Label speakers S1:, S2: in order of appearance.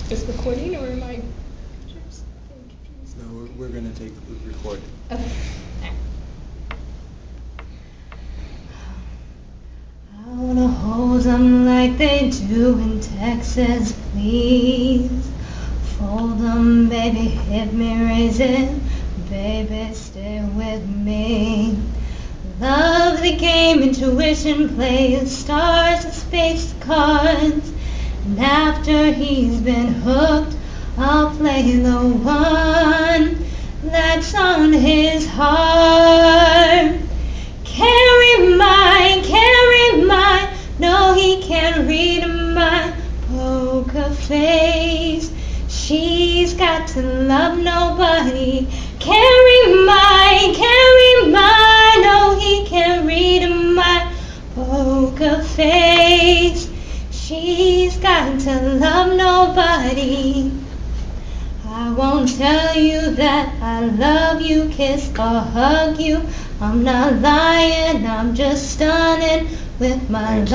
S1: Is recording or am I just confused?
S2: No, we're going to take the record.
S1: Okay.
S3: I wanna hold them like they do in Texas, please. Fold them, baby, hit me, raise it, baby, stay with me. Love the game, intuition plays, stars and space cards. And after he's been hooked, I'll play the one that's on his heart. Carry mine, no he can't read my poker face. She's got to love nobody. Carry mine, no he can't read my poker face. She's got to love nobody. I won't tell you that I love you, kiss or hug you. I'm not lying, I'm just stunning with my love.